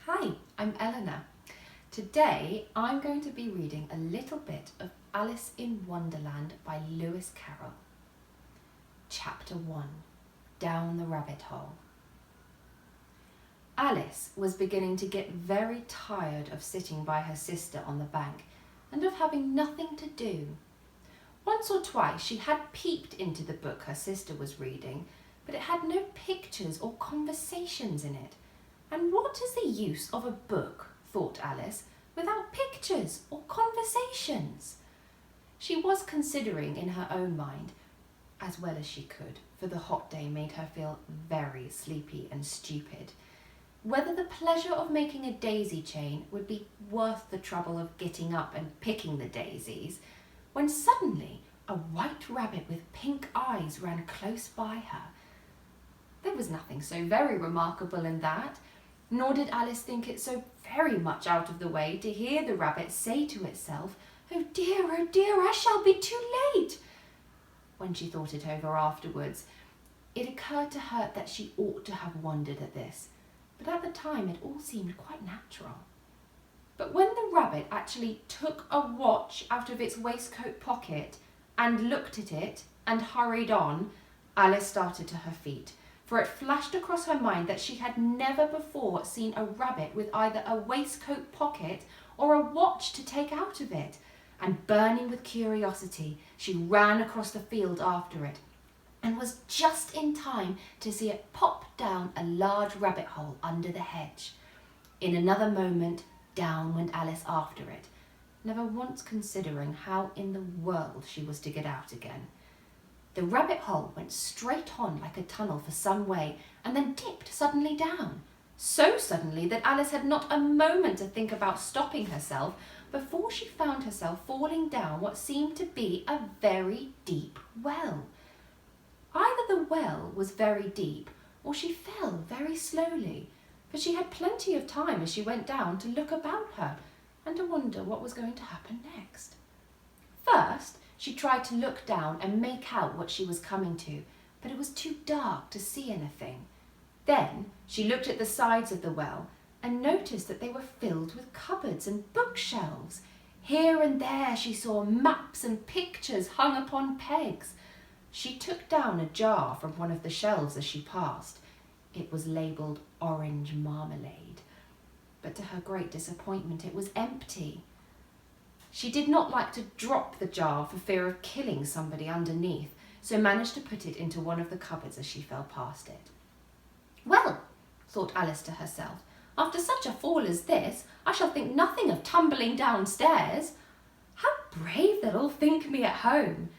Hi, I'm Eleanor. Today I'm going to be reading a little bit of Alice in Wonderland by Lewis Carroll. Chapter 1, Down the Rabbit Hole. Alice was beginning to get very tired of sitting by her sister on the bank and of having nothing to do. Once or twice she had peeped into the book her sister was reading, but it had no pictures or conversations in it. And what is the use of a book, thought Alice, without pictures or conversations? She was considering in her own mind, as well as she could, for the hot day made her feel very sleepy and stupid, whether the pleasure of making a daisy chain would be worth the trouble of getting up and picking the daisies, when suddenly a white rabbit with pink eyes ran close by her. There was nothing so very remarkable in that, nor did Alice think it so very much out of the way to hear the rabbit say to itself, oh dear, I shall be too late." When she thought it over afterwards, it occurred to her that she ought to have wondered at this, but at the time it all seemed quite natural. But when the rabbit actually took a watch out of its waistcoat pocket and looked at it and hurried on, Alice started to her feet, for it flashed across her mind that she had never before seen a rabbit with either a waistcoat pocket or a watch to take out of it, and burning with curiosity, she ran across the field after it, and was just in time to see it pop down a large rabbit hole under the hedge. In another moment, down went Alice after it, never once considering how in the world she was to get out again. The rabbit hole went straight on like a tunnel for some way and then dipped suddenly down, so suddenly that Alice had not a moment to think about stopping herself before she found herself falling down what seemed to be a very deep well. Either the well was very deep or she fell very slowly, for she had plenty of time as she went down to look about her and to wonder what was going to happen next. First, she tried to look down and make out what she was coming to, but it was too dark to see anything. Then she looked at the sides of the well and noticed that they were filled with cupboards and bookshelves. Here and there she saw maps and pictures hung upon pegs. She took down a jar from one of the shelves as she passed. It was labelled orange marmalade, but to her great disappointment it was empty. She did not like to drop the jar for fear of killing somebody underneath, so managed to put it into one of the cupboards as she fell past it. Well, thought Alice to herself, after such a fall as this, I shall think nothing of tumbling downstairs. How brave they'll all think me at home.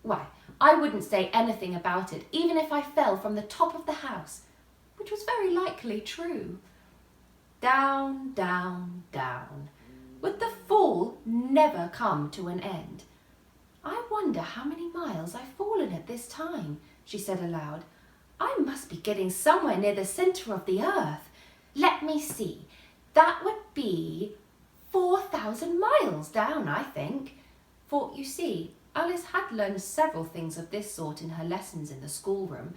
Why, I wouldn't say anything about it, even if I fell from the top of the house, which was very likely true. Down, down, down. Would the fall never come to an end? I wonder how many miles I've fallen at this time, she said aloud. I must be getting somewhere near the centre of the earth. Let me see. That would be 4,000 miles down, I think. For, you see, Alice had learned several things of this sort in her lessons in the schoolroom,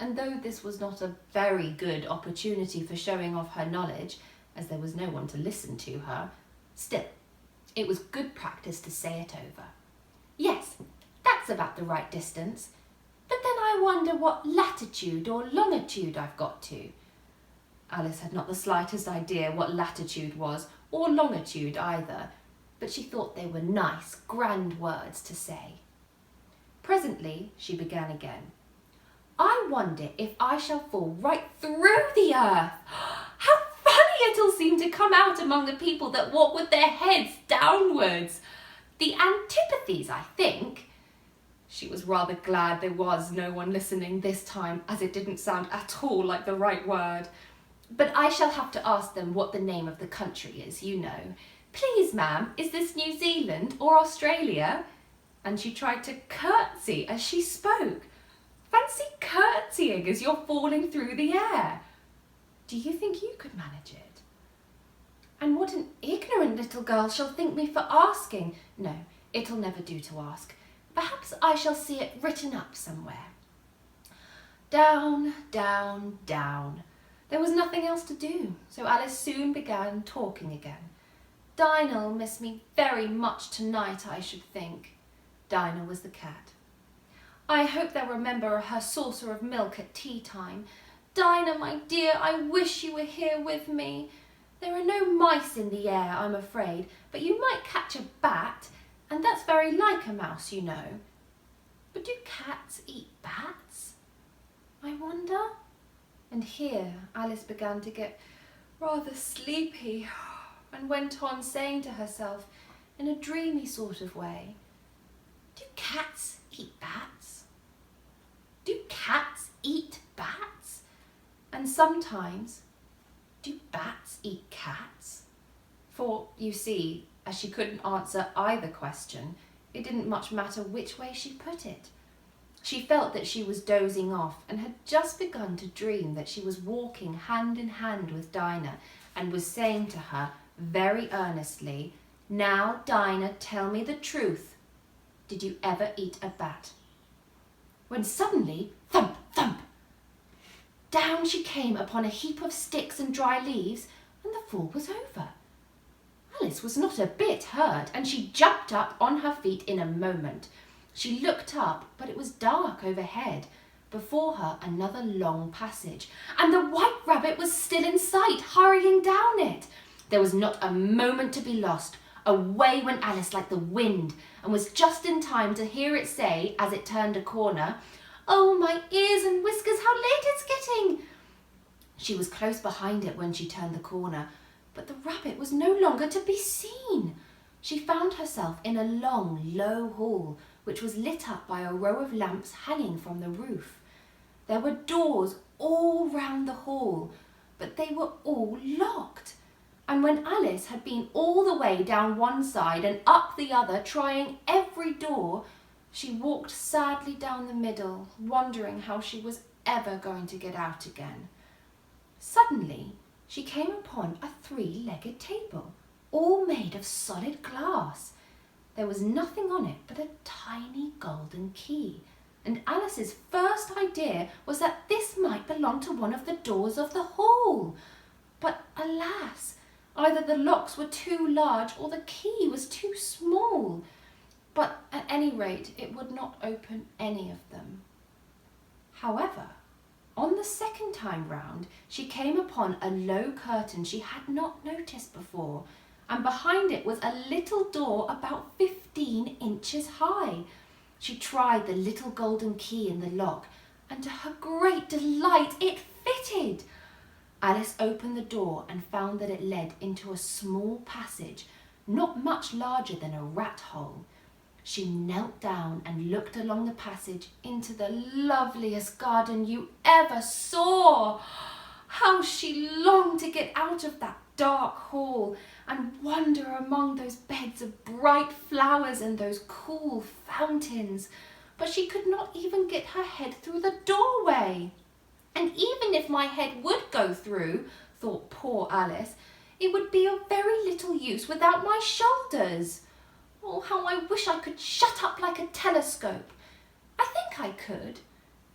and though this was not a very good opportunity for showing off her knowledge, as there was no one to listen to her, still, it was good practice to say it over. Yes, that's about the right distance. But then I wonder what latitude or longitude I've got to. Alice had not the slightest idea what latitude was, or longitude either, but she thought they were nice, grand words to say. Presently, she began again. I wonder if I shall fall right through the earth. How it'll seem to come out among the people that walk with their heads downwards. The antipathies, I think. She was rather glad there was no one listening this time, as it didn't sound at all like the right word. But I shall have to ask them what the name of the country is, you know. Please, ma'am, is this New Zealand or Australia? And she tried to curtsy as she spoke. Fancy curtsying as you're falling through the air. Do you think you could manage it? And what an ignorant little girl shall think me for asking. No, it'll never do to ask. Perhaps I shall see it written up somewhere. Down, down, down. There was nothing else to do, so Alice soon began talking again. Dinah'll miss me very much tonight, I should think. Dinah was the cat. I hope they'll remember her saucer of milk at tea time. Dinah, my dear, I wish you were here with me. There are no mice in the air, I'm afraid, but you might catch a bat, and that's very like a mouse, you know. But do cats eat bats? I wonder. And here Alice began to get rather sleepy and went on saying to herself in a dreamy sort of way, do cats eat bats? Do cats eat bats? And sometimes, do bats eat cats? For, you see, as she couldn't answer either question, it didn't much matter which way she put it. She felt that she was dozing off and had just begun to dream that she was walking hand in hand with Dinah and was saying to her very earnestly, now, Dinah, tell me the truth. Did you ever eat a bat? When suddenly, thump, thump, down she came upon a heap of sticks and dry leaves, and the fall was over. Alice was not a bit hurt, and she jumped up on her feet in a moment. She looked up, but it was dark overhead. Before her, another long passage, and the White Rabbit was still in sight, hurrying down it. There was not a moment to be lost. Away went Alice like the wind, and was just in time to hear it say, as it turned a corner, oh, my ears and whiskers, how late it's getting! She was close behind it when she turned the corner, but the rabbit was no longer to be seen. She found herself in a long, low hall, which was lit up by a row of lamps hanging from the roof. There were doors all round the hall, but they were all locked. And when Alice had been all the way down one side and up the other, trying every door, she walked sadly down the middle, wondering how she was ever going to get out again. Suddenly, she came upon a three-legged table, all made of solid glass. There was nothing on it but a tiny golden key, and Alice's first idea was that this might belong to one of the doors of the hall. But alas, either the locks were too large or the key was too small. But at any rate, it would not open any of them. However, on the second time round, she came upon a low curtain she had not noticed before, and behind it was a little door about 15 inches high. She tried the little golden key in the lock, and to her great delight, it fitted. Alice opened the door and found that it led into a small passage, not much larger than a rat hole. She knelt down and looked along the passage into the loveliest garden you ever saw. How she longed to get out of that dark hall and wander among those beds of bright flowers and those cool fountains. But she could not even get her head through the doorway. And even if my head would go through, thought poor Alice, it would be of very little use without my shoulders. Oh, how I wish I could shut up like a telescope. I think I could,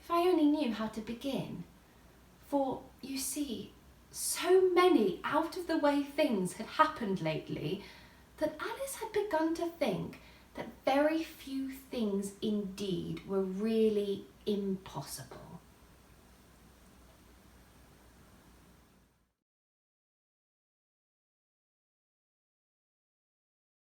if I only knew how to begin. For, you see, so many out-of-the-way things had happened lately that Alice had begun to think that very few things indeed were really impossible.